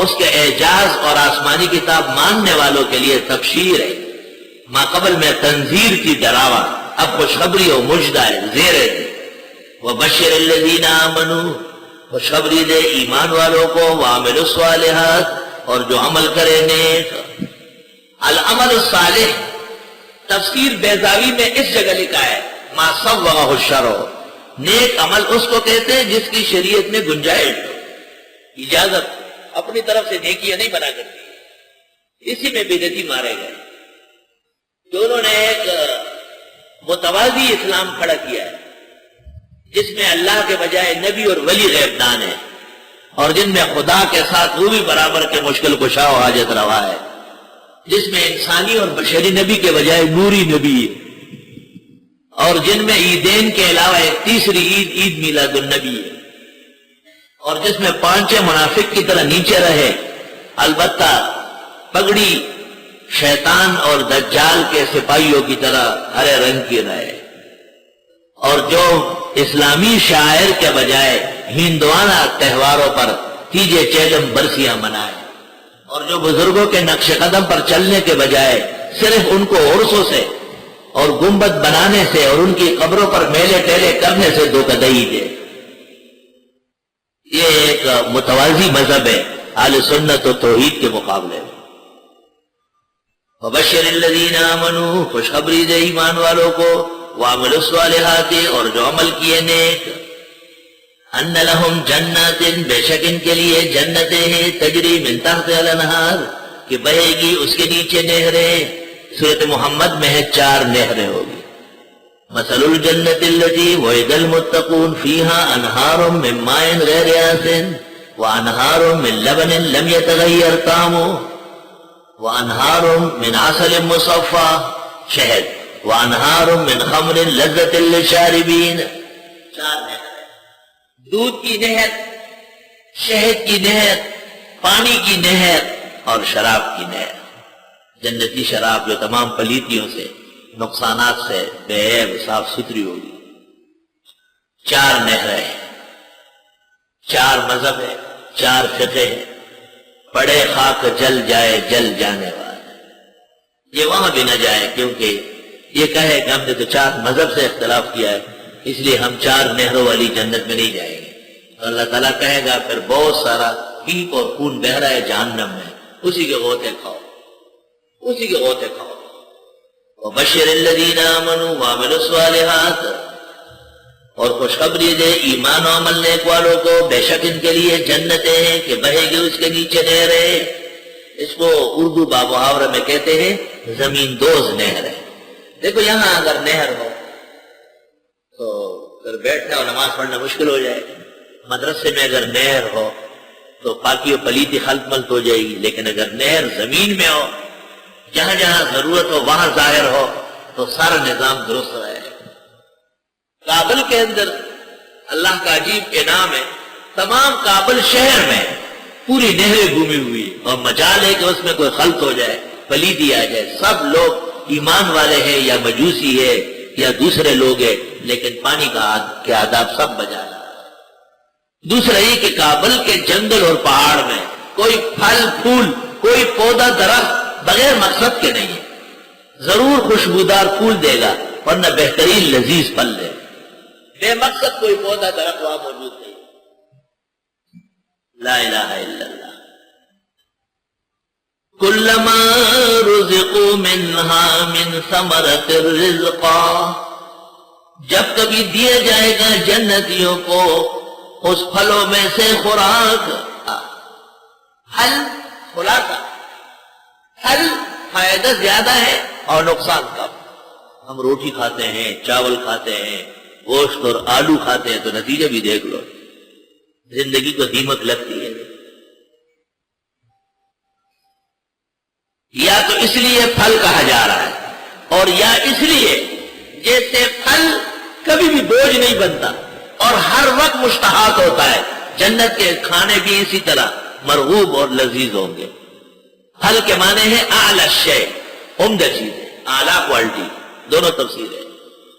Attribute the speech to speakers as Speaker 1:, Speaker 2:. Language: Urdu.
Speaker 1: اس کے اعجاز اور آسمانی کتاب ماننے والوں کے لیے تبشیر ہے، ما قبل میں تنذیر کی ڈراوا، اب خوشخبری و مجدہ ہے، زیر ہے۔ وَبَشِّرِ الَّذِينَ آمَنُوا، خوشخبری دے ایمان والوں کو، وَعَمِلُوا الصَّالِحَاتِ، اور جو عمل کرے نیک۔ العمل الصالح تفسیر بیضاوی میں اس جگہ لکھا ہے ما صوغہ الشرع، نیک عمل اس کو کہتے ہیں جس کی شریعت میں گنجائش ہو، اجازت اپنی طرف سے نیکیاں نہیں بنا کرتی، اسی میں بدعتی مارے گئے۔ دونوں نے ایک متوازی اسلام کھڑا کیا ہے جس میں اللہ کے بجائے نبی اور ولی غیب دان ہے، اور جن میں خدا کے ساتھ وہ بھی برابر کے مشکل کشا و حاجت روا ہے، جس میں انسانی اور بشری نبی کے بجائے نوری نبی ہے، اور جن میں عیدین کے علاوہ ایک تیسری عید، عید میلاد النبی ہے، اور جس میں پانچے منافق کی طرح نیچے رہے، البتہ پگڑی شیطان اور دجال کے سپاہیوں کی طرح ہرے رنگ کی رہے، اور جو اسلامی شاعر کے بجائے ہندوانہ تہواروں پر تیجے چیلم برسیاں منائے، اور جو بزرگوں کے نقش قدم پر چلنے کے بجائے صرف ان کو عرسوں سے اور گنبد بنانے سے اور ان کی قبروں پر میلے ٹیلے کرنے سے دھوکہ-دہی دے۔ یہ ایک متوازی مذہب ہے اہل سنت و توحید کے مقابلے میں۔ وَبَشِّرِ الَّذِينَ آمَنُوا، خوشخبری دے ایمان والوں کو، وَعَمِلُوا الصَّالِحَاتِ، اور جو عمل کیے نیک، أَنَّ لَهُمْ جَنَّاتٍ، بے شک ان کے لیے جنتیں ہیں، تجری من تحتہا الانہار، کہ بہے گی اس کے نیچے نہریں۔ سورۃ محمد میں ہے 4 نہریں ہوگی۔ مثل الجنة التي وعد المتقون فيها أنهار من ماء غير آسن وأنهار من لبن لم يتغير طعمه وأنهار من عسل مصفى شہد وأنهار من خمر لذة للشاربين۔ 4 نہریں، دودھ کی نہر، شہد کی نہر، پانی کی نہر اور شراب کی نہر۔ جنتی شراب جو تمام پلیتیوں سے، نقصانات سے بے عیب صاف ستھری ہوگی۔ 4 نہریں ہیں، 4 مذہب ہے، 4 فقہ ہے، پڑے خاک جل جائے جل جانے والا۔ یہ وہاں بھی نہ جائے، کیونکہ یہ کہے کہ ہم نے تو 4 مذہب سے اختلاف کیا ہے، اس لیے ہم 4 نہروں والی جنت میں نہیں جائیں گے۔ تو اللہ تعالیٰ کہے گا پھر بہت سارا پیپ اور خون بہ رہا ہے جہنم میں، اسی کے غوطے کھاؤ، اسی کے غوطے کھاؤ۔ وَبَشِّرِ الَّذِينَ آمَنُوا وَعَمِلُوا الصَّالِحَاتِ، اور خوشخبری دے ایمان و عمل نیک والوں کو، بے شک ان کے لیے جنتیں ہیں کہ بہے گی اس کے نیچے نہریں۔ اس کو اردو بابحاورہ میں کہتے ہیں زمین دوز نہریں۔ دیکھو یہاں اگر نہر ہو تو پھر بیٹھنا اور نماز پڑھنا مشکل ہو جائے، مدرسے میں اگر نہر ہو تو پاکی و پلیتی خلط ملط ہو جائے گی، لیکن اگر نہر زمین میں ہو، جہاں جہاں ضرورت ہو وہاں ظاہر ہو، تو سارا نظام درست رہے۔ کابل کے اندر اللہ کا عجیب انعام ہے، تمام کابل شہر میں پوری نہریں گھومی ہوئی، اور مجال ہے کہ اس میں کوئی خلط ہو جائے، پلیتی آ جائے، سب لوگ ایمان والے ہیں یا مجوسی ہے یا دوسرے لوگ ہیں، لیکن پانی کے آداب سب بجا رہا ہے۔ دوسرا یہ کہ کابل کے جنگل اور پہاڑ میں کوئی پھل پھول، کوئی پودا درخت بغیر مقصد کے نہیں ہے، ضرور خوشبودار پھول دے گا ورنہ بہترین لذیذ پھل دے گا۔ بے مقصد کوئی پودا درخت وہاں موجود نہیں۔ لا الہ الا اللہ۔ کلما رزقوا منها من ثمرۃ الرزقا، جب کبھی دیا جائے گا جنتیوں کو اس پھلوں میں سے خوراک، پھل خلاصہ، پھل فائدہ زیادہ ہے اور نقصان کم۔ ہم روٹی کھاتے ہیں، چاول کھاتے ہیں، گوشت اور آلو کھاتے ہیں، تو نتیجہ بھی دیکھ لو، زندگی کو دیمک لگتی ہے۔ یا تو اس لیے پھل کہا جا رہا ہے، اور یا اس لیے جیسے پھل کبھی بھی بوجھ نہیں بنتا اور ہر وقت مشتہات ہوتا ہے، جنت کے کھانے بھی اسی طرح مرغوب اور لذیذ ہوں گے۔ پھل کے معنی ہے اعلی شے، عمدہ چیز ہے، اعلیٰ کوالٹی، دونوں تفسیر ہے۔